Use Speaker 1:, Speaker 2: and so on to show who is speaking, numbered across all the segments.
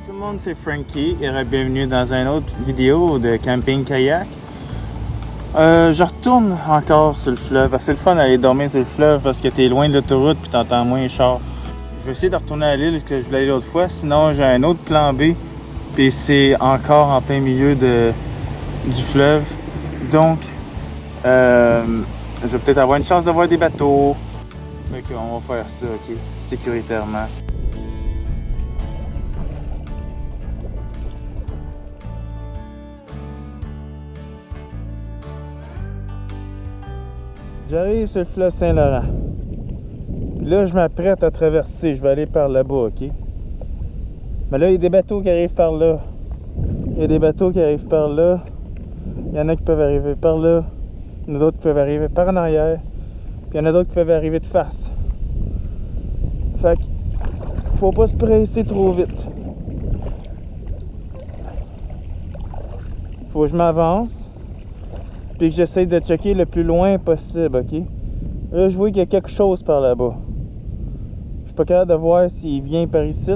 Speaker 1: tout le monde, c'est Frankie et bienvenue dans une autre vidéo de camping kayak. Je retourne encore sur le fleuve. C'est le fun d'aller dormir sur le fleuve parce que t'es loin de l'autoroute puis t'entends moins les chars. Je vais essayer de retourner à l'île que je voulais aller l'autre fois, sinon j'ai un autre plan B puis c'est encore en plein milieu du fleuve. Donc, je vais peut-être avoir une chance de voir des bateaux. Fait qu'on va faire ça, ok, sécuritairement. J'arrive sur le fleuve Saint-Laurent. Puis là, je m'apprête à traverser. Je vais aller par là-bas, ok? Mais là, il y a des bateaux qui arrivent par là. Il y a des bateaux qui arrivent par là. Il y en a qui peuvent arriver par là. Il y en a d'autres qui peuvent arriver par en arrière. Puis il y en a d'autres qui peuvent arriver de face. Fait que, faut pas se presser trop vite. Faut que je m'avance. Puis que j'essaie de checker le plus loin possible, ok? Là, je vois qu'il y a quelque chose par là-bas. Je suis pas capable de voir s'il vient par ici.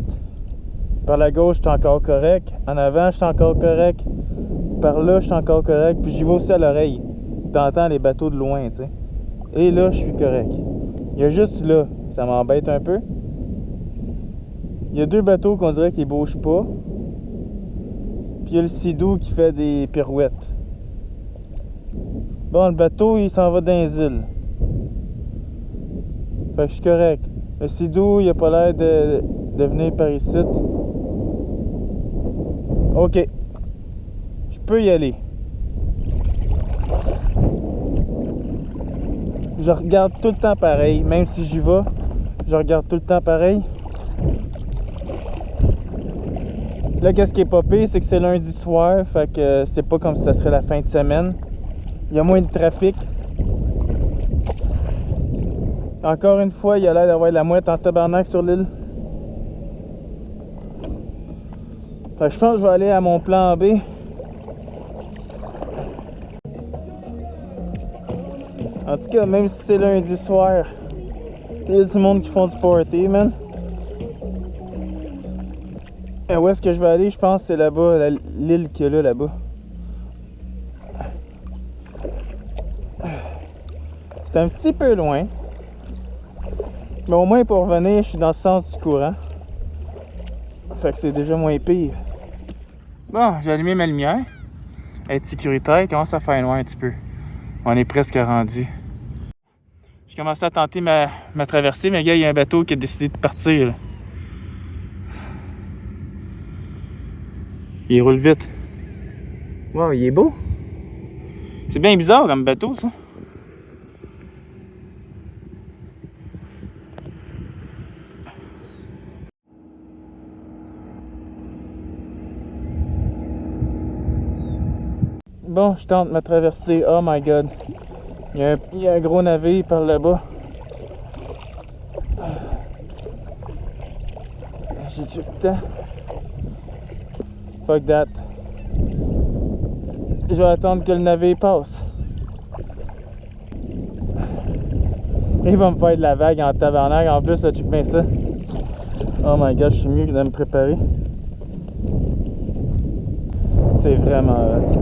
Speaker 1: Par la gauche, je suis encore correct. En avant, je suis encore correct. Par là, je suis encore correct. Puis j'y vais aussi à l'oreille. T'entends les bateaux de loin, tu sais. Et là, je suis correct. Il y a juste là, ça m'embête un peu. Il y a deux bateaux qu'on dirait qu'ils bougent pas. Puis il y a le Sea-Doo qui fait des pirouettes. Bon, le bateau, il s'en va dans les îles. Fait que je suis correct. Le Sea-Doo, il a pas l'air de venir par ici. Ok. Je peux y aller. Je regarde tout le temps pareil. Même si j'y vais, je regarde tout le temps pareil. Là, qu'est-ce qui est pas pire, c'est que c'est lundi soir. Fait que c'est pas comme si ça serait la fin de semaine. Il y a moins de trafic. Encore une fois, il y a l'air d'avoir de la mouette en tabarnak sur l'île. Fait que je pense que je vais aller à mon plan B. En tout cas, même si c'est lundi soir, il y a du monde qui font du party, man. Et où est-ce que je vais aller? Je pense que c'est là-bas, l'île qu'il y a là-bas. C'est un petit peu loin. Mais au moins pour revenir, je suis dans le sens du courant. Fait que c'est déjà moins pire. Bon, j'ai allumé ma lumière. Être sécuritaire, il commence à faire loin un petit peu. On est presque rendu. J'ai commencé à tenter ma traversée, mais gars, il y a un bateau qui a décidé de partir. Là. Il roule vite. Wow, il est beau. C'est bien bizarre comme bateau, ça. Bon, je tente ma traversée. Oh my god. Il y a un gros navire par là-bas. J'ai-tu le temps? Fuck that. Je vais attendre que le navire passe. Il va me faire de la vague en tabarnak. En plus, là, check bien ça. Oh my god, je suis mieux que de me préparer. C'est vraiment hot.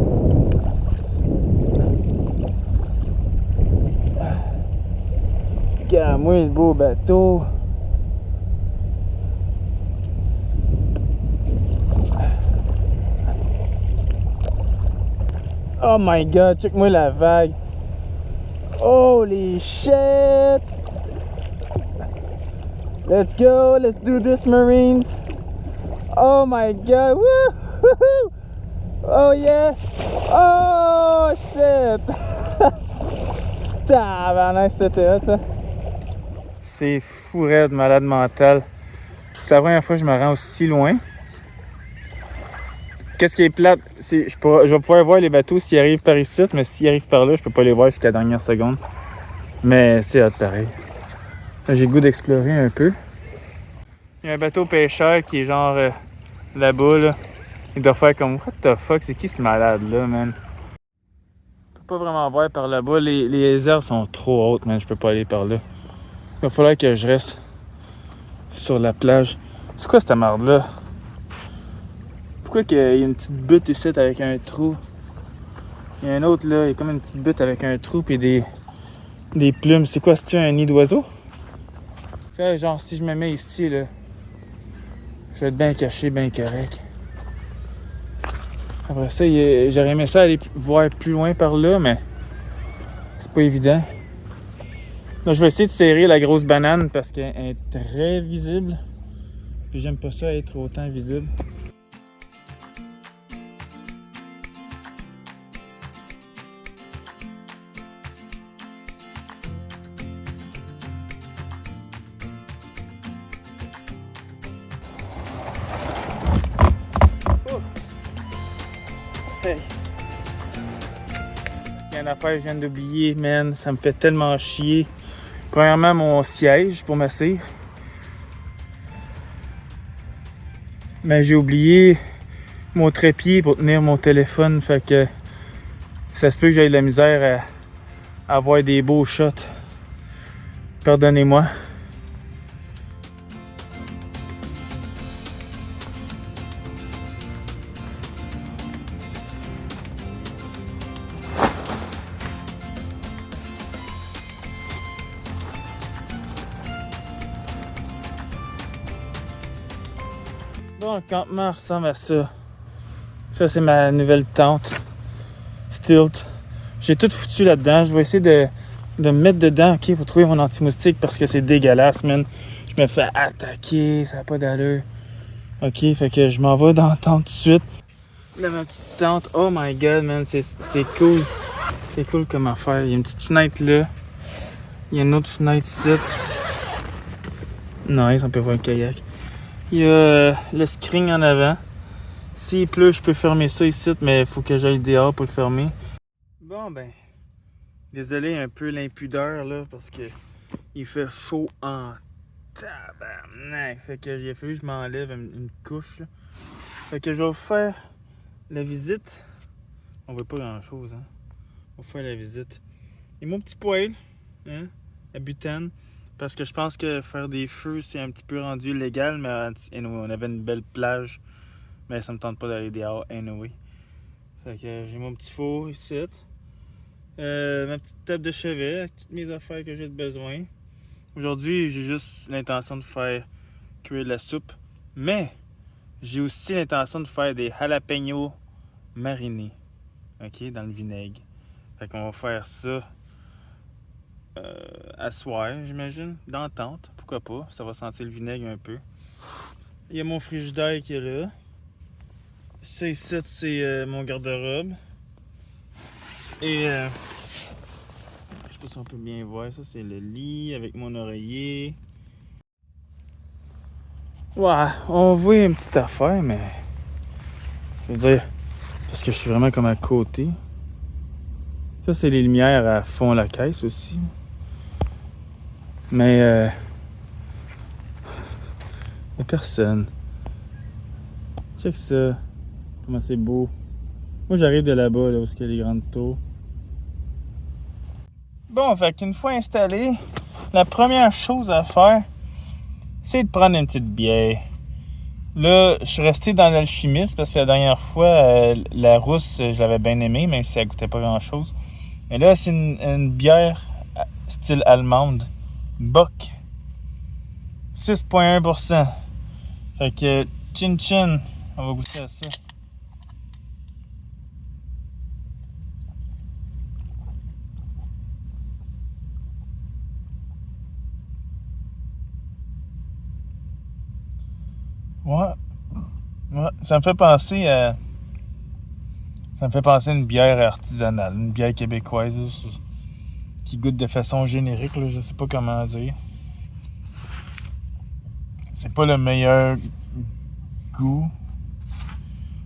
Speaker 1: Regarde-moi le beau bateau. Oh my god, check-moi la vague. Holy shit! Let's go, let's do this, Marines. Oh my god, woo! Oh yeah! Oh shit! Tabarnak, c'était hot, ça. C'est fou raide, malade mental. C'est la première fois que je me rends aussi loin. Qu'est-ce qui est plate, c'est je vais pouvoir voir les bateaux s'ils arrivent par ici, mais s'ils arrivent par là, je peux pas les voir jusqu'à la dernière seconde. Mais c'est hot pareil. J'ai le goût d'explorer un peu. Il y a un bateau pêcheur qui est genre là-bas, là. Il doit faire comme what the fuck, c'est qui ce malade là, man? Je peux pas vraiment voir par là-bas, les herbes sont trop hautes, man, je peux pas aller par là. Il va falloir que je reste sur la plage. C'est quoi cette merde là? pourquoi il y a une petite butte ici avec un trou. Il y a un autre là, il y a comme une petite butte avec un trou et des plumes. C'est quoi, c'est-tu un nid d'oiseau? Genre, si je me mets ici, là, je vais être bien caché, bien correct. Après ça, j'aurais aimé ça aller voir plus loin par là, mais c'est pas évident. Là, je vais essayer de serrer la grosse banane parce qu'elle est très visible. Puis j'aime pas ça être autant visible. Hey. Il y a une affaire que je viens d'oublier, man. Ça me fait tellement chier. Premièrement, mon siège pour m'asseoir. Mais j'ai oublié mon trépied pour tenir mon téléphone. Fait que ça se peut que j'aie de la misère à avoir des beaux shots. Pardonnez-moi. Bon, le campement ressemble à ça. Ça, c'est ma nouvelle tente. Stilt. J'ai tout foutu là-dedans. Je vais essayer de me mettre dedans, ok, pour trouver mon anti-moustique parce que c'est dégueulasse, man. Je me fais attaquer, ça n'a pas d'allure. Ok, fait que je m'en vais dans la tente tout de suite. Là, ma petite tente. Oh my god, man, c'est cool. C'est cool comme affaire. Il y a une petite fenêtre là. Il y a une autre fenêtre ici. Nice, on peut voir un kayak. Il y a le screen en avant. S'il pleut, je peux fermer ça ici, mais il faut que j'aille dehors pour le fermer. Bon, ben, désolé un peu l'impudeur, là, parce que il fait chaud en tabarnak. Fait que j'ai fallu que je m'enlève une couche, là. Fait que je vais vous faire la visite. On voit pas grand-chose, hein. On va faire la visite. Et mon petit poêle, hein, à butane. Parce que je pense que faire des feux, c'est un petit peu rendu légal, mais anyway, on avait une belle plage. Mais ça me tente pas d'aller dehors anyway. Fait que j'ai mon petit four ici. Ma petite table de chevet avec toutes mes affaires que j'ai de besoin. Aujourd'hui, j'ai juste l'intention de faire cuire de la soupe. Mais j'ai aussi l'intention de faire des jalapenos marinés. Ok, dans le vinaigre. Fait qu'on va faire ça à soir, j'imagine. Dans la tente, pourquoi pas. Ça va sentir le vinaigre un peu. Il y a mon frigidaire qui est là. Ça ici, c'est mon garde-robe. Et je sais pas si on peut bien voir, ça c'est le lit avec mon oreiller. Ouais, on voit une petite affaire, mais je veux dire, parce que je suis vraiment comme à côté. Ça c'est les lumières à fond la caisse aussi. Mais y'a personne. Check ça. Comment c'est beau. Moi j'arrive de là-bas, là où il y a les grandes tours. Bon, fait qu'une fois installé, la première chose à faire, c'est de prendre une petite bière. Là, je suis resté dans l'alchimiste parce que la dernière fois, la rousse, je l'avais bien aimée, même si elle goûtait pas grand-chose. Mais là, c'est une bière style allemande. Bock. 6,1%. Fait que, chin chin, on va goûter à ça. Ouais, ça me fait penser à... Ça me fait penser à une bière artisanale, une bière québécoise, là, qui goûte de façon générique, là, je sais pas comment dire. C'est pas le meilleur goût.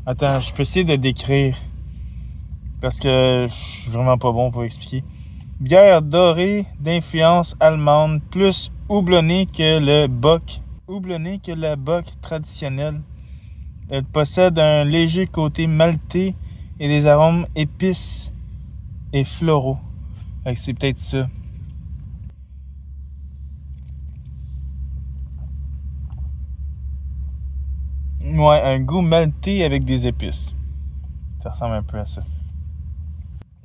Speaker 1: Attends, je peux essayer de décrire. Parce que je suis vraiment pas bon pour expliquer. Bière dorée d'influence allemande, plus houblonnée que le bock. Houblonnée que la bock traditionnelle. Elle possède un léger côté maltais et des arômes épices et floraux. Fait que c'est peut-être ça. Ouais, un goût malté avec des épices. Ça ressemble un peu à ça.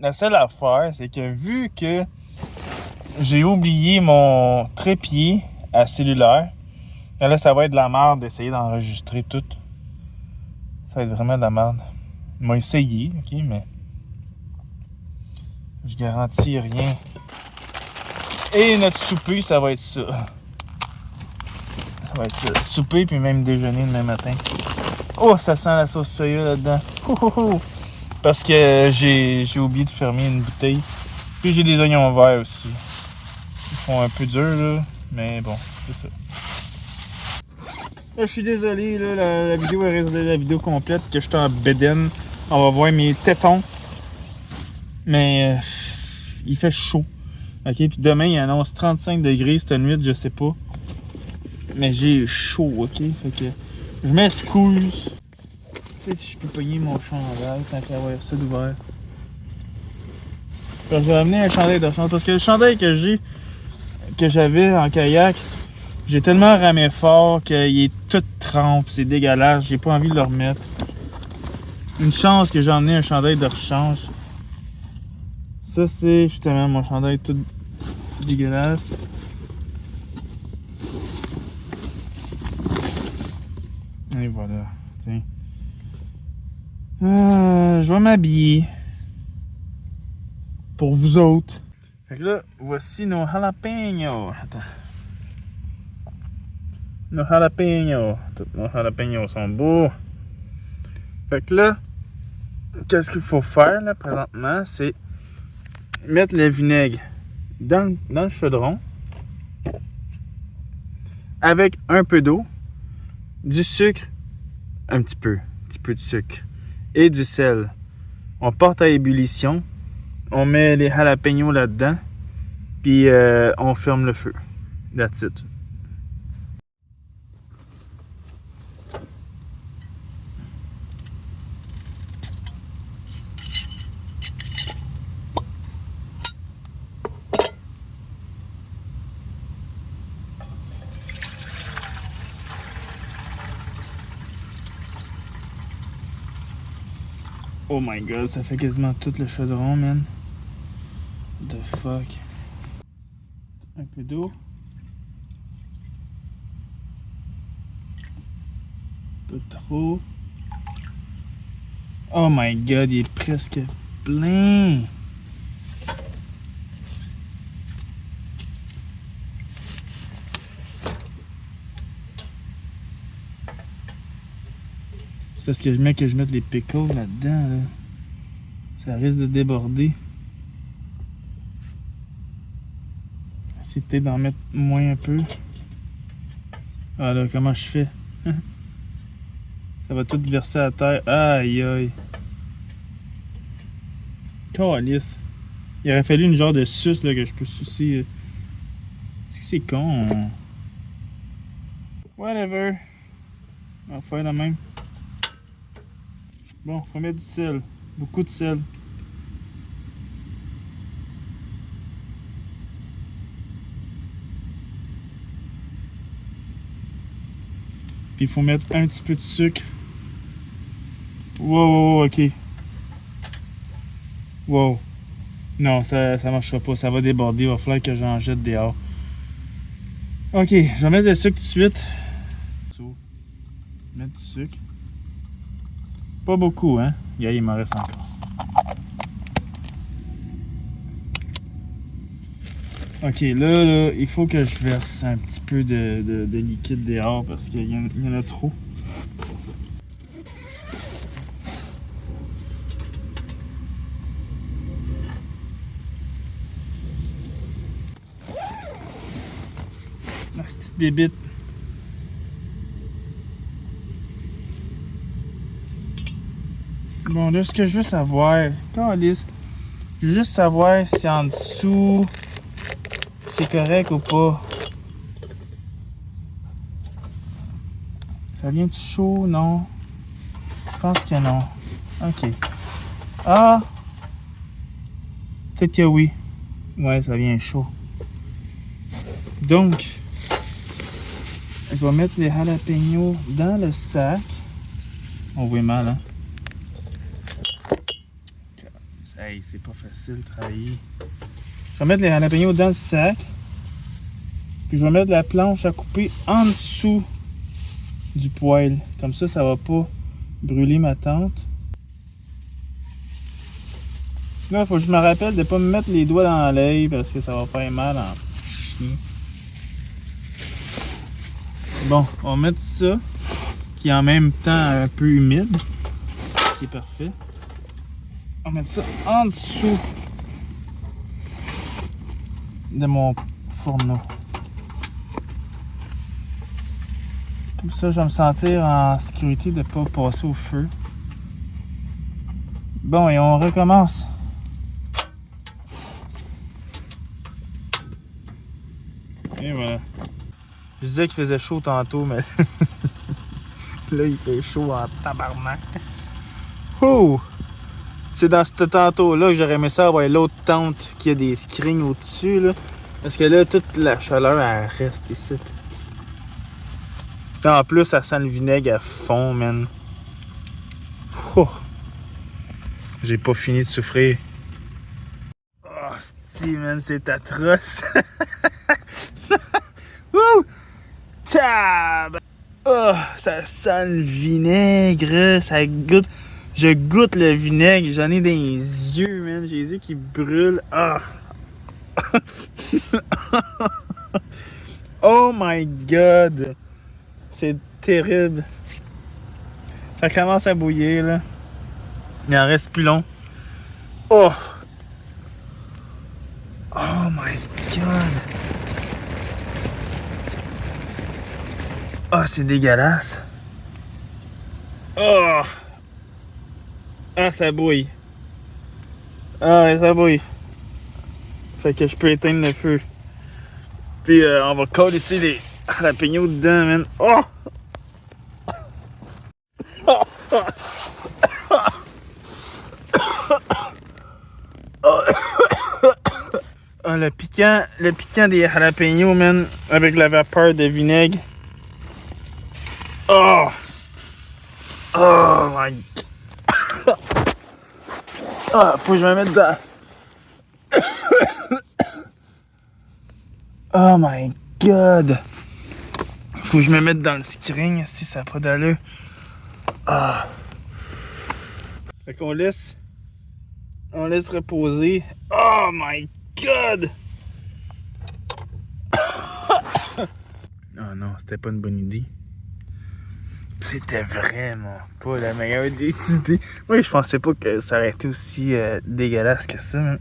Speaker 1: La seule affaire, c'est que vu que j'ai oublié mon trépied à cellulaire, là, ça va être de la merde d'essayer d'enregistrer tout. Ça va être vraiment de la merde. On va essayer, ok, mais je garantis rien. Et notre souper, ça va être ça. Ça va être ça. Souper, puis même déjeuner demain matin. Oh, ça sent la sauce soya là-dedans. Parce que j'ai oublié de fermer une bouteille. Puis j'ai des oignons verts aussi. Ils font un peu dur, là. Mais bon, c'est ça. Là, je suis désolé, là, la vidéo est restée la vidéo complète, que je suis en bedaine. On va voir mes tétons. Mais il fait chaud. Ok, puis demain, il annonce 35 degrés cette nuit, je sais pas. Mais j'ai chaud, ok? Fait que je m'excuse. Tu sais, si je peux pogner mon chandail tant qu'à avoir ça d'ouvert. Je vais amener un chandail de chance. Parce que le chandail que j'avais en kayak, j'ai tellement ramé fort qu'il est tout trempe. C'est dégueulasse. J'ai pas envie de le remettre. Une chance que j'ai emmené un chandail de rechange. Ça, c'est justement mon chandail tout dégueulasse. Et voilà. Tiens. Je vais m'habiller. Pour vous autres. Fait que là, voici nos jalapenos. Attends. Nos jalapenos. Tous nos jalapenos sont beaux. Fait que là, qu'est-ce qu'il faut faire là présentement, c'est mettre le vinaigre dans le chaudron avec un peu d'eau, du sucre, un petit peu de sucre et du sel. On porte à ébullition, on met les jalapenos là-dedans, puis on ferme le feu. That's it. Oh my god, ça fait quasiment tout le chaudron, man. What the fuck. Un peu d'eau. Pas trop. Oh my god, il est presque plein. C'est parce que je mette les pickles là-dedans, là. Ça risque de déborder. C'est peut-être d'en mettre moins un peu. Ah là, comment je fais? Ça va tout verser à terre. Aïe aïe. Calice. Il aurait fallu une genre de suce là, que je peux sucer. C'est con. Whatever. On va faire la même. Bon, on va mettre du sel. Beaucoup de sel. Puis il faut mettre un petit peu de sucre. Wow, ok. Wow. Non, ça marchera pas. Ça va déborder. Il va falloir que j'en jette dehors. Ok, je vais mettre le sucre tout de suite. Mettre du sucre. Pas beaucoup, hein? Yeah, il m'en reste encore. Ok, là, il faut que je verse un petit peu de liquide dehors parce qu'il y en a trop. La petite bébite. Bon, là, ce que je veux savoir, calice, je veux juste savoir si en dessous c'est correct ou pas. Ça vient-tu chaud? Non. Je pense que non. Ok. Ah! Peut-être que oui. Ouais, ça vient chaud. Donc, je vais mettre les jalapenos dans le sac. On voit mal, hein? Hey, c'est pas facile de travailler. Je vais mettre les jalapenos dans le sac. Puis je vais mettre la planche à couper en dessous du poêle. Comme ça, ça va pas brûler ma tente. Là, il faut que je me rappelle de pas me mettre les doigts dans l'œil parce que ça va faire mal en chien. Bon, on va mettre ça qui est en même temps un peu humide. C'est parfait. On va mettre ça en dessous de mon fourneau. Comme ça, je vais me sentir en sécurité de ne pas passer au feu. Bon, et on recommence. Et voilà. Je disais qu'il faisait chaud tantôt, mais là, il fait chaud en tabarnak. Oh! C'est dans ce tantôt-là que j'aurais aimé ça avoir l'autre tente qui a des screens au-dessus, là. Parce que là, toute la chaleur, elle reste ici. Là, en plus, ça sent le vinaigre à fond, man. Oh! J'ai pas fini de souffrir. Oh, si, man, c'est atroce. Wouh! Tab! Oh, ça sent le vinaigre, ça goûte. Je goûte le vinaigre, j'en ai dans les yeux, man. J'ai les yeux qui brûlent. Ah! Oh my god! C'est terrible. Ça commence à bouillir, là. Il en reste plus long. Oh! Oh my god! Oh, c'est dégueulasse. Oh! Ah, ça bouille. Ah, ouais, ça bouille. Fait que je peux éteindre le feu. Puis on va coller ici les jalapenos dedans, man. Oh! Ah, le piquant des jalapenos, man, avec la vapeur de vinaigre. Oh! Oh my god! Ah, faut que je me mette dedans. Oh my god! Faut que je me mette dans le screen si ça n'a pas d'allure. Ah! Fait qu'on laisse. On laisse reposer. Oh my god! Oh non, c'était pas une bonne idée. C'était vraiment pas la meilleure des idées. Moi, je pensais pas que ça aurait été aussi dégueulasse que ça. Même.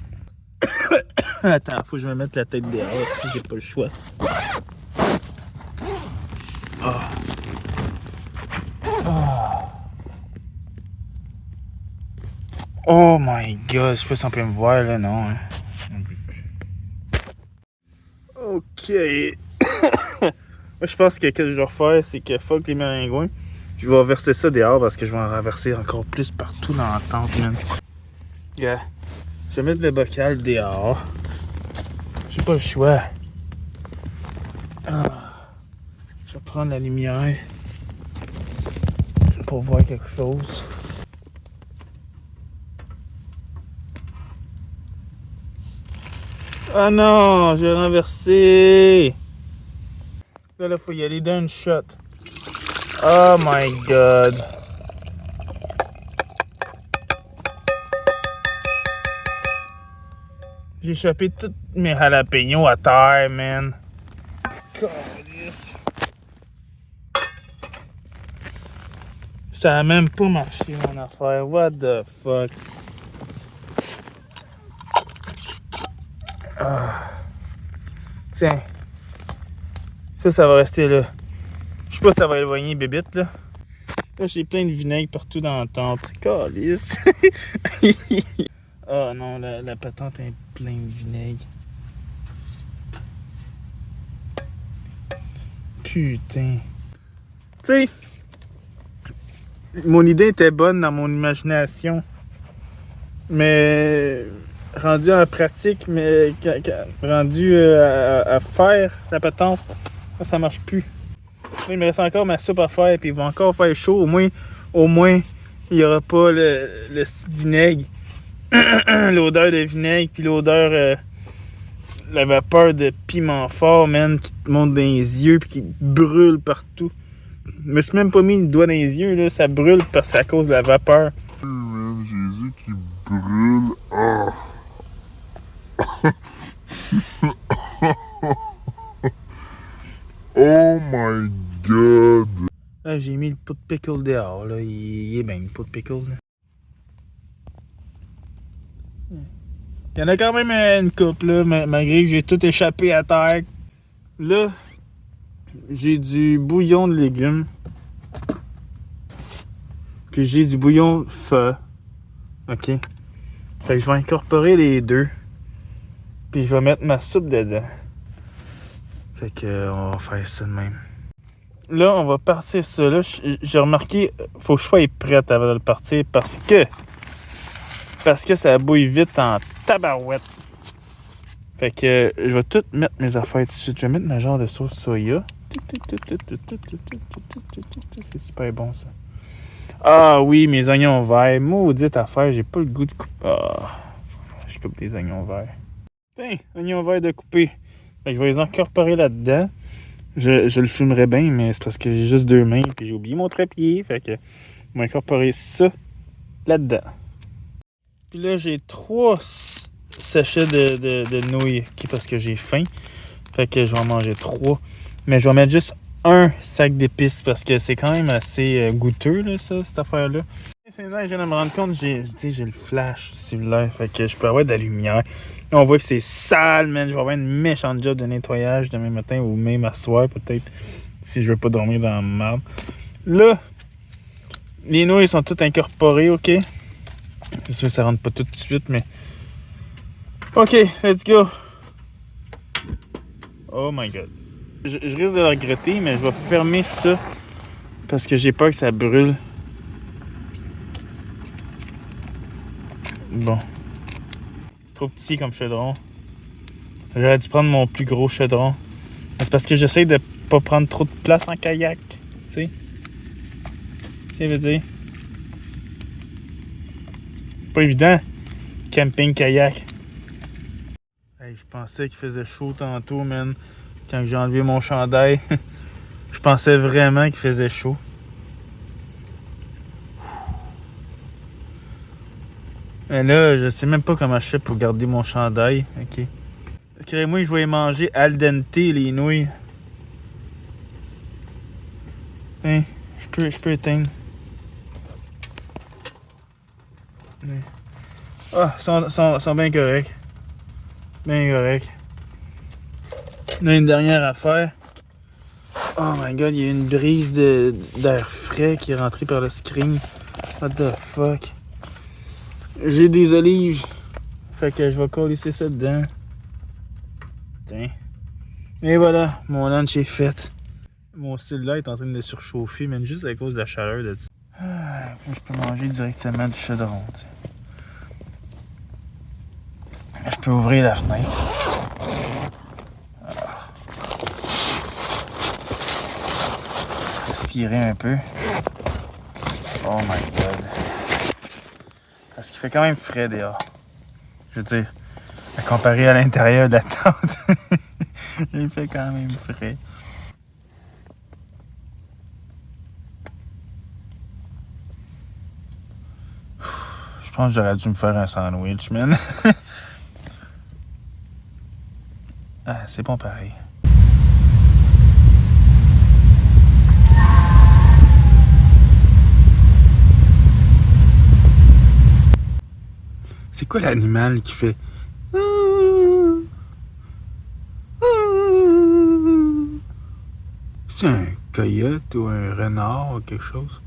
Speaker 1: Attends, faut que je me mette la tête dehors. J'ai pas le choix. Oh. Oh. Oh my god, je sais pas si on peut me voir là, non. Hein. Ok. Moi, je pense que ce que je vais refaire, c'est que fuck les maringouins. Je vais verser ça dehors parce que je vais en renverser encore plus partout dans la tente, man. Yeah. Je vais mettre le bocal dehors. J'ai pas le choix. Ah. Je vais prendre la lumière pour voir quelque chose. Ah non, j'ai renversé. Là, faut y aller d'un shot. Oh my god. J'ai chopé tous mes jalapenos à terre, man. Ça a même pas marché, mon affaire. What the fuck? Ah. Tiens. Ça va rester là. Je sais pas si ça va éloigner bébite, là. Là, j'ai plein de vinaigre partout dans la tente. Calice. Oh non, la patente est pleine de vinaigre. Putain. Tu sais, mon idée était bonne dans mon imagination. Mais rendu en pratique, mais rendu à faire la patente, ça marche plus. Il me reste encore ma soupe à faire, puis il va encore faire chaud. Au moins, Au moins, il n'y aura pas le vinaigre, l'odeur de vinaigre, puis l'odeur, la vapeur de piment fort, man, qui te monte dans les yeux, puis qui te brûle partout. Je me suis même pas mis le doigt dans les yeux, là, ça brûle parce que c'est à cause de la vapeur.
Speaker 2: Man, Jésus qui brûle. Ah. Oh my god.
Speaker 1: Ah, j'ai mis le pot de pickle dehors, là. Il est bien, le pot de pickle, là. Il y en a quand même une couple, là, malgré que j'ai tout échappé à terre. Là, j'ai du bouillon de légumes. Puis j'ai du bouillon pho. OK? Fait que je vais incorporer les deux. Puis je vais mettre ma soupe dedans. Fait que on va faire ça de même. Là, on va partir ça. Là, j'ai remarqué, faut que je sois prête avant de le partir parce que ça bouille vite en tabarouette. Fait que je vais tout mettre mes affaires tout de suite. Je vais mettre ma genre de sauce soya. C'est super bon ça. Ah oui, mes oignons verts. Maudite affaire, j'ai pas le goût de couper. Ah, je coupe des oignons verts. Tiens, oignons verts de couper. Fait que je vais les incorporer là-dedans. Je le fumerai bien, mais c'est parce que j'ai juste 2 mains et j'ai oublié mon trépied. Fait que je vais incorporer ça là-dedans. Puis là, j'ai 3 sachets de nouilles parce que j'ai faim. Fait que je vais en manger 3. Mais je vais mettre juste un sac d'épices parce que c'est quand même assez goûteux, là, ça, cette affaire-là. C'est là, je viens de me rendre compte, j'ai le flash cellulaire. Fait que je peux avoir de la lumière. Là, on voit que c'est sale, man. Je vais avoir une méchante job de nettoyage demain matin ou même à soir, peut-être, si je veux pas dormir dans la merde. Là, les nouilles sont toutes incorporées, ok? C'est sûr que ça rentre pas tout de suite, mais... Ok, let's go! Oh my god. Je risque de le regretter, mais je vais fermer ça parce que j'ai peur que ça brûle. Bon. Trop petit comme chaudron. J'aurais dû prendre mon plus gros chaudron. C'est parce que j'essaie de pas prendre trop de place en kayak. Tu sais? Tu sais, veut dire? Pas évident. Camping kayak. Hey, je pensais qu'il faisait chaud tantôt, man. Quand j'ai enlevé mon chandail. Je pensais vraiment qu'il faisait chaud. Mais là, je sais même pas comment je fais pour garder mon chandail. Ok. Moi, je vais manger al dente les nouilles. Hein, je peux éteindre. Ah, sont bien corrects. Bien corrects. Là, une dernière affaire. Oh my god, il y a une brise d'air frais qui est rentrée par le screen. What the fuck? J'ai des olives. Fait que je vais coller ça dedans. Tiens. Et voilà, mon lunch est fait. Mon cellulaire est en train de surchauffer, même juste à cause de la chaleur de ça. Ah, je peux manger directement du chaudron. T'sais. Je peux ouvrir la fenêtre. Ah. Respirer un peu. Oh my god. Parce qu'il fait quand même frais dehors. Je veux dire, à comparer à l'intérieur de la tente, il fait quand même frais. Je pense que j'aurais dû me faire un sandwich, man. Ah, c'est bon pareil. C'est quoi l'animal qui fait... C'est un coyote ou un renard ou quelque chose?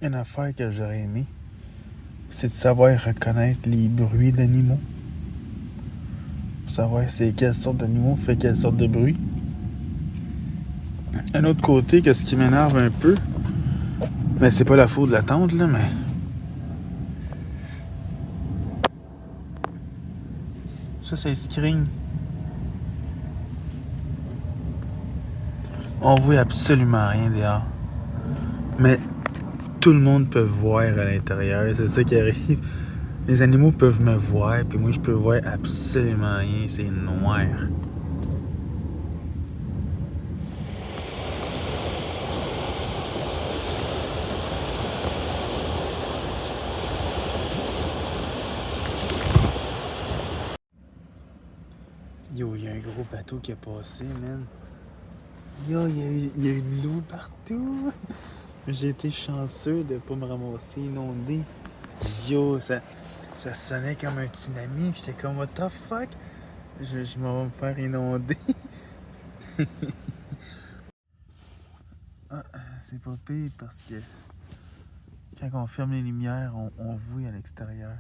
Speaker 1: Une affaire que j'aurais aimé, c'est de savoir reconnaître les bruits d'animaux. Savoir c'est quelle sorte d'animaux fait quelle sorte de bruit. Un autre côté, que ce qui m'énerve un peu, mais c'est pas la faute de la tente, là, mais... Ça, c'est le screen. On voit absolument rien dehors. Mais tout le monde peut voir à l'intérieur. C'est ça qui arrive. Les animaux peuvent me voir, puis moi je peux voir absolument rien. C'est noir. Yo, il y a un gros bateau qui a passé, man. Yo, il y a eu de l'eau partout. J'ai été chanceux de pas me ramasser inondé. Yo, ça sonnait comme un tsunami. J'étais comme, what the fuck? Je m'en vais me faire inonder. Ah, c'est pas pire parce que quand on ferme les lumières, on voit à l'extérieur.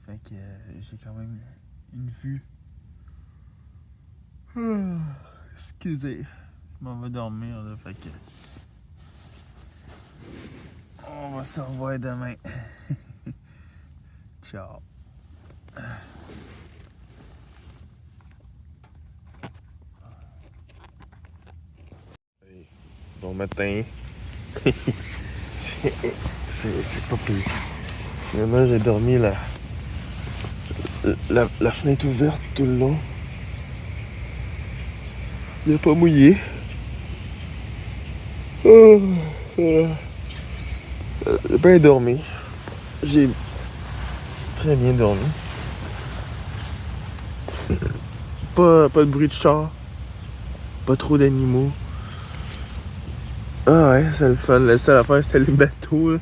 Speaker 1: Fait que j'ai quand même une vue. Excusez, je m'en vais dormir là, fait que on va se revoir demain. Ciao.
Speaker 2: Bon matin. c'est pas pire. Vraiment, j'ai dormi la fenêtre ouverte tout le long. Il a pas mouillé. J'ai bien dormi. J'ai très bien dormi. Pas de bruit de char. Pas trop d'animaux. Ah ouais, c'est le fun. La seule affaire, c'était les bateaux. Là.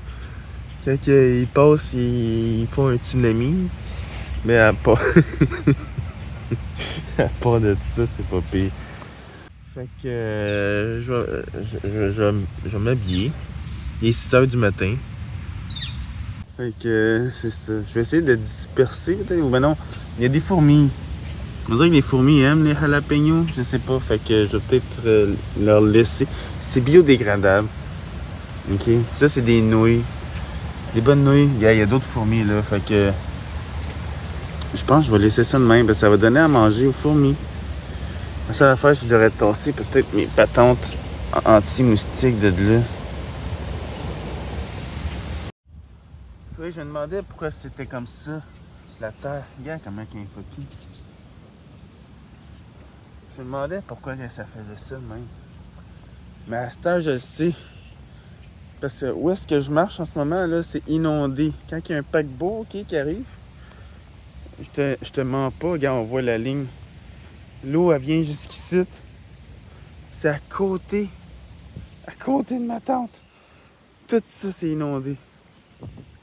Speaker 2: Quand ils passent, ils font un tsunami. Mais à part... à part de ça, c'est pas pire. Fait que je vais m'habiller. Il est 6h du matin. Fait que c'est ça. Je vais essayer de disperser peut-être. Ou ben non, il y a des fourmis. On dirait que les fourmis aiment les jalapenos. Je sais pas. Fait que je vais peut-être leur laisser. C'est biodégradable. Ok. Ça, c'est des nouilles. Des bonnes nouilles. Il y a d'autres fourmis là. Fait que je pense que je vais laisser ça de même. Parce que ça va donner à manger aux fourmis. La seule affaire, je devrais tasser peut-être mes patentes anti-moustiques de là. Oui, je me demandais pourquoi c'était comme ça, la terre. Regarde comment il est fucké. Je me demandais pourquoi ça faisait ça de même. Mais à cette heure, je le sais. Parce que où est-ce que je marche en ce moment, là, c'est inondé. Quand il y a un paquebot qui arrive, je te mens pas, regarde, on voit la ligne. L'eau, elle vient jusqu'ici. C'est à côté de ma tente. Tout ça, c'est inondé.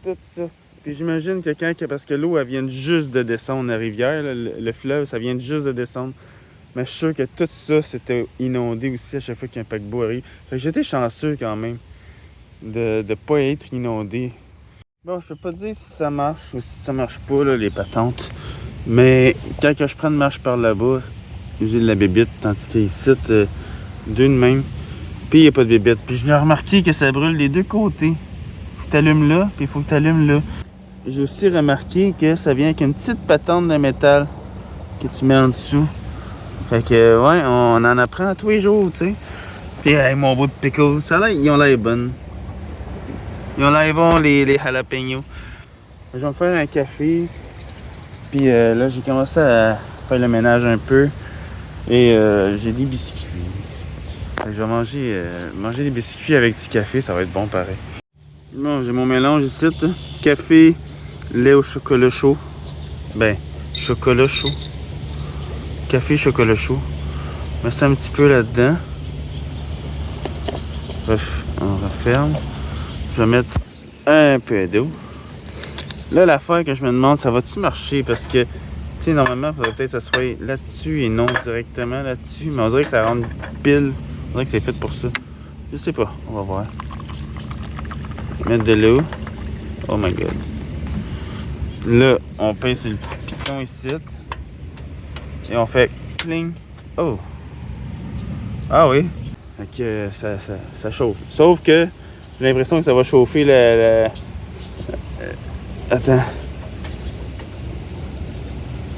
Speaker 2: Tout ça. Puis j'imagine que parce que l'eau, elle vient juste de descendre, la rivière, là, le fleuve, ça vient juste de descendre. Mais je suis sûr que tout ça, c'était inondé aussi à chaque fois qu'un paquebot arrive. Fait que j'étais chanceux quand même de ne pas être inondé. Bon, je peux pas dire si ça marche ou si ça marche pas, là, les patentes. Mais quand je prends une marche par là-bas, j'ai de la bébite, tandis qu'ici, deux de même. Puis il n'y a pas de bébite. Puis je l'ai remarqué que ça brûle des deux côtés. Faut que tu allumes là, puis il faut que tu allumes là. J'ai aussi remarqué que ça vient avec une petite patente de métal que tu mets en dessous. Fait que, ouais, on en apprend tous les jours, tu sais. Puis, hey, mon beau de pickles, ils ont l'air bonnes. Ils ont l'air bons, les jalapenos. Je vais me faire un café. Puis là, j'ai commencé à faire le ménage un peu. Et j'ai des biscuits. Fait que je vais manger des biscuits avec du café, ça va être bon pareil. Bon, j'ai mon mélange ici. Café, lait au chocolat chaud. Ben, chocolat chaud. Café, chocolat chaud. Je mets ça un petit peu là-dedans. On referme. Je vais mettre un peu d'eau. Là, l'affaire que je me demande, ça va-tu marcher? Parce que, tu sais, normalement, il faudrait peut-être que ça soit là-dessus et non directement là-dessus. Mais on dirait que ça rentre pile. On dirait que c'est fait pour ça. Je sais pas. On va voir. Mettre de l'eau. Oh my god. Là, on pince le piton ici. Et on fait cling. Oh! Ah oui! Fait que ça chauffe. Sauf que j'ai l'impression que ça va chauffer Attends.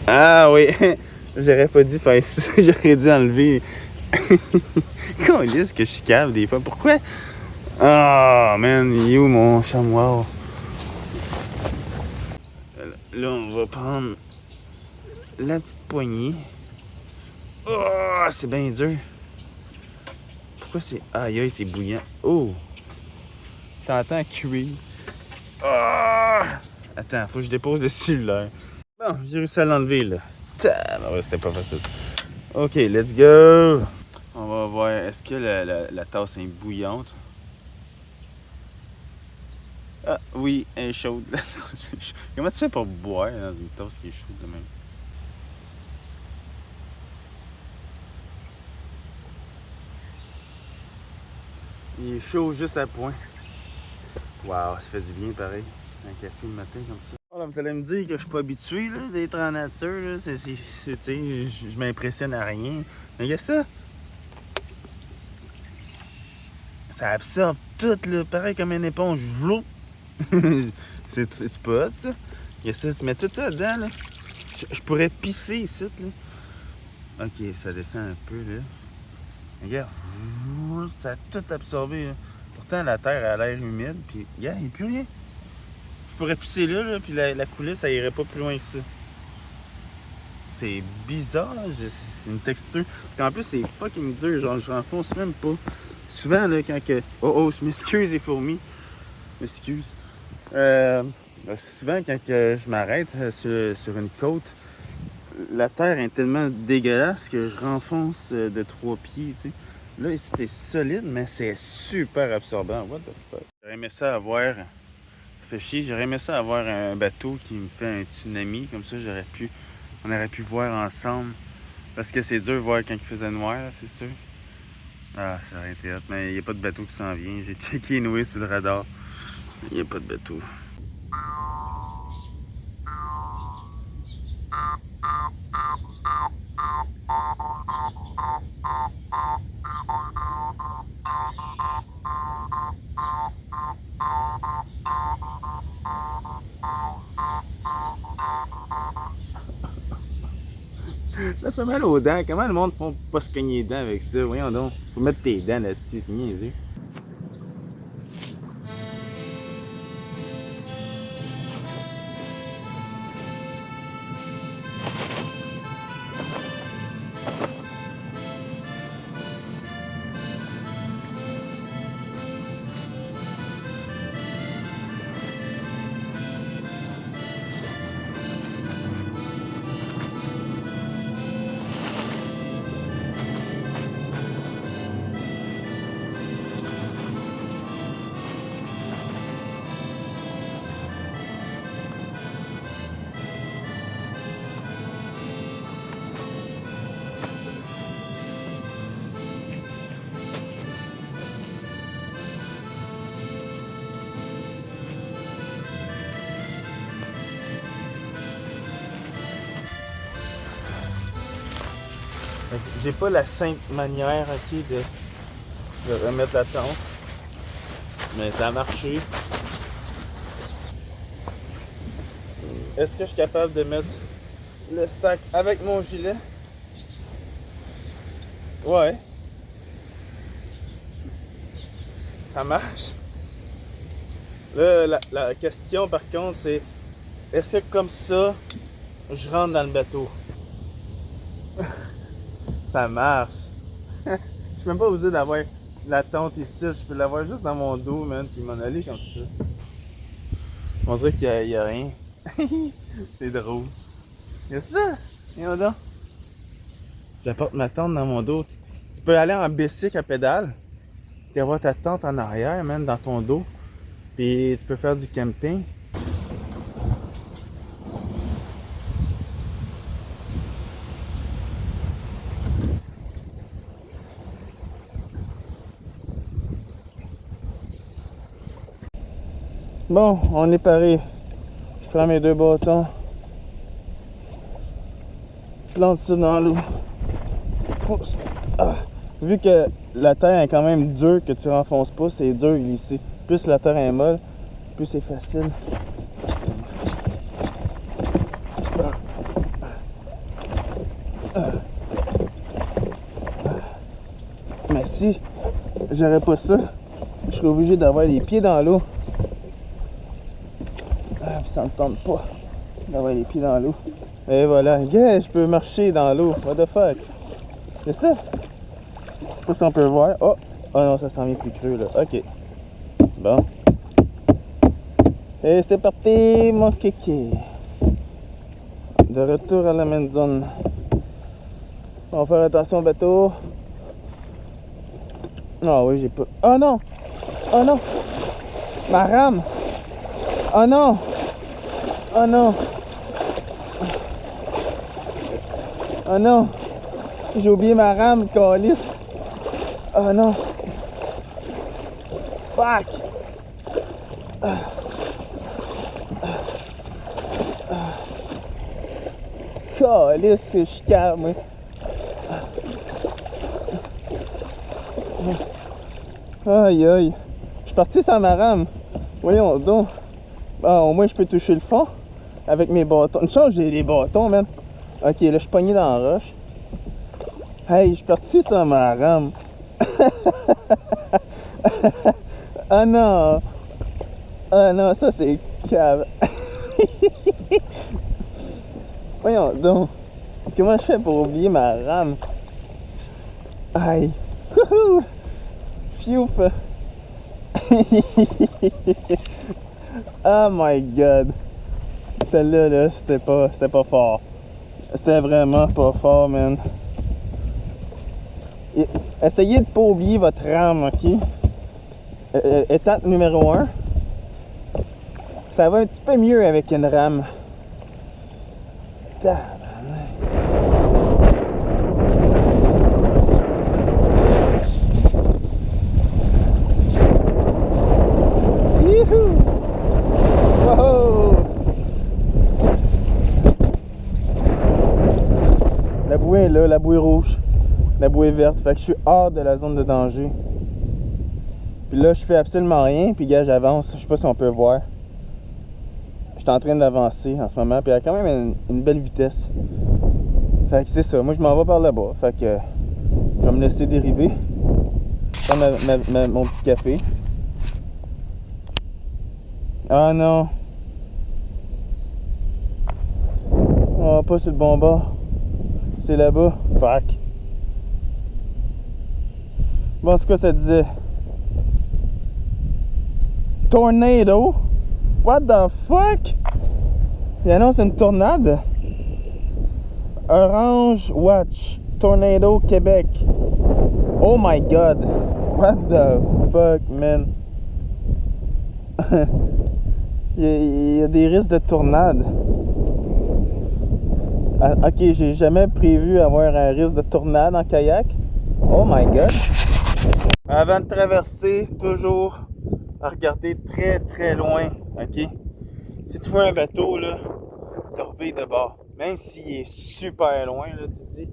Speaker 2: Ah oui! J'aurais pas dû faire ça. J'aurais dû enlever. Comment dire que je suis cave des fois? Pourquoi Ah, man, il est où mon chamois? Là, on va prendre la petite poignée. Oh, c'est bien dur. Pourquoi c'est... Aïe, aïe, c'est bouillant. Oh! T'entends cuire. Ah! Attends, faut que je dépose le cellulaire. Bon, j'ai réussi à l'enlever, là. Ouais, c'était pas facile. OK, let's go! On va voir, est-ce que la tasse est bouillante? Ah, oui, elle est chaude. Comment tu fais pour boire dans une tasse qui est chaude de même? Il est chaud juste à point. Waouh, ça fait du bien pareil. Un café le matin comme ça. Voilà, vous allez me dire que je suis pas habitué d'être en nature. Là. Je m'impressionne à rien. Mais il y a ça. Ça absorbe tout, là, pareil comme une éponge. Vlou! c'est pas hot, ça. Il y a ça, tu mets tout ça dedans. Là. Je pourrais pisser ici. Là. Ok, ça descend un peu. Là. Regarde, ça a tout absorbé. Là. Pourtant, la terre a l'air humide. Puis, regarde, il n'y a plus rien. Je pourrais pisser là, puis la coulisse, ça irait pas plus loin que ça. C'est bizarre, c'est une texture. Puis en plus, c'est fucking dur, genre, je renfonce même pas. Souvent, là, quand que... Oh, je m'excuse, les fourmis. Je m'excuse. Souvent, quand que je m'arrête sur une côte, la terre est tellement dégueulasse que je renfonce de 3 pieds, tu sais. Là, c'était solide, mais c'est super absorbant. What the fuck? J'aurais aimé ça avoir... Ça fait chier, j'aurais aimé ça avoir un bateau qui me fait un tsunami, comme ça on aurait pu voir ensemble. Parce que c'est dur de voir quand il faisait noir, c'est sûr. Ah, ça aurait été hot, mais il n'y a pas de bateau qui s'en vient. J'ai checké Noé sur le radar. Il n'y a pas de bateau. Ça fait mal aux dents. Comment le monde ne fait pas se cogner les dents avec ça? Voyons donc. Faut mettre tes dents là-dessus, c'est niaiseux. J'ai pas la sainte manière, ok, de remettre la tente. Mais ça a marché. Est-ce que je suis capable de mettre le sac avec mon gilet? Ouais. Ça marche. Là, la question par contre, c'est est-ce que comme ça, je rentre dans le bateau? Ça marche. Je suis même pas obligé d'avoir la tente ici. Je peux l'avoir juste dans mon dos, man, puis m'en aller comme ça. On dirait qu'il y a rien. C'est drôle. Y'a ça? Viens donc. J'apporte ma tente dans mon dos. Tu peux aller en bicycle à pédale. Et avoir ta tente en arrière, man, dans ton dos. Puis tu peux faire du camping. Bon, on est paré. Je prends mes 2 bâtons. Plante ça dans l'eau. Pousse. Ah. Vu que la terre est quand même dure, que tu renfonces pas, c'est dur ici. Plus la terre est molle, plus c'est facile. Mais si j'aurais pas ça, je
Speaker 1: serais obligé d'avoir les pieds dans l'eau. Ah, puis ça me tente pas d'avoir les pieds dans l'eau. Et voilà, yeah, je peux marcher dans l'eau. What the fuck? C'est ça? Je sais pas si on peut voir. Oh! Oh non, ça s'en vient plus creux là. Ok. Bon. Et c'est parti, mon kéké. De retour à la maison. On va faire attention au bateau. Ah oui, j'ai pas... Oh non! Oh non! Ma rame! Oh non! Oh non! Oh non! J'ai oublié ma rame, câlisse! Oh non! Fuck! Câlisse, je suis calme, moi! Aïe aïe! Je suis parti sans ma rame! Voyons donc! Bon, au moins je peux toucher le fond avec mes bâtons. Une chance, j'ai les bâtons, man! Ok, là je suis pogné dans la roche. Hey, je suis parti sans ma rame! Ah non! Ah non, ça c'est cave! Voyons donc! Comment je fais pour oublier ma rame? Aïe! Fiouf! Oh my god! Celle-là, là, c'était pas fort. C'était vraiment pas fort, man. Essayez de pas oublier votre rame, ok? Étape numéro 1. Ça va un petit peu mieux avec une rame. Youhou! Wow! La bouée est là, la bouée rouge, la bouée verte, fait que je suis hors de la zone de danger. Puis là, je fais absolument rien, puis gars, j'avance, je sais pas si on peut voir. Je suis en train d'avancer en ce moment, puis il y a quand même une belle vitesse. Fait que c'est ça, moi je m'en vais par là-bas, fait que je vais me laisser dériver. Prendre mon petit café. Ah non! Oh, pas sur le bon bord. C'est là-bas. Fuck. Bon, c'est quoi ça disait? Tornado? What the fuck? Il annonce une tornade? Orange Watch. Tornado Québec. Oh my god. What the fuck, man? Il y a des risques de tornade. Ah, ok, j'ai jamais prévu avoir un risque de tornade en kayak. Oh my god. Avant de traverser, toujours à regarder très très loin. Ok. Si tu vois un bateau, là, te reviens de bord. Même s'il est super loin, là, tu te dis,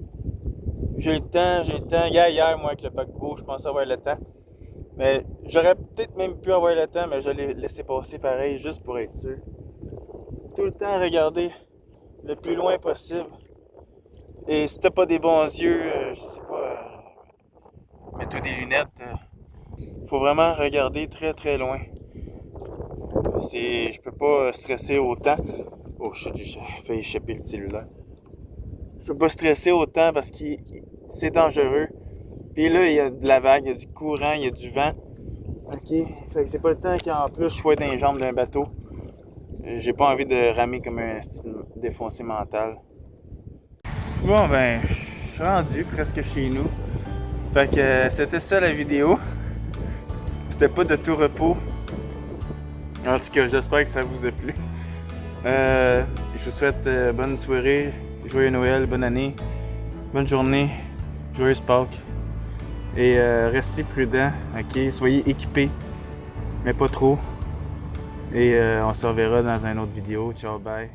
Speaker 1: j'ai le temps. Hier, moi, avec le paquebot, je pensais avoir le temps. Mais j'aurais peut-être même pu avoir le temps, mais je l'ai laissé passer pareil, juste pour être sûr. Tout le temps regarder le plus loin possible. Et si t'as pas des bons yeux, je sais pas, mets-toi des lunettes. Faut vraiment regarder très très loin. Je peux pas stresser autant. Oh shit, j'ai fait échapper le cellulaire. Je peux pas stresser autant parce que c'est dangereux. Puis là, il y a de la vague, il y a du courant, il y a du vent. Ok, fait que c'est pas le temps qu'en plus je sois dans les jambes d'un bateau. J'ai pas envie de ramer comme un défoncé mental. Bon ben, je suis rendu presque chez nous. Fait que c'était ça la vidéo. C'était pas de tout repos. En tout cas, j'espère que ça vous a plu. Je vous souhaite bonne soirée, joyeux Noël, bonne année, bonne journée, joyeuse Pâques. Et restez prudents, ok? Soyez équipés, mais pas trop. Et on se reverra dans une autre vidéo. Ciao, bye.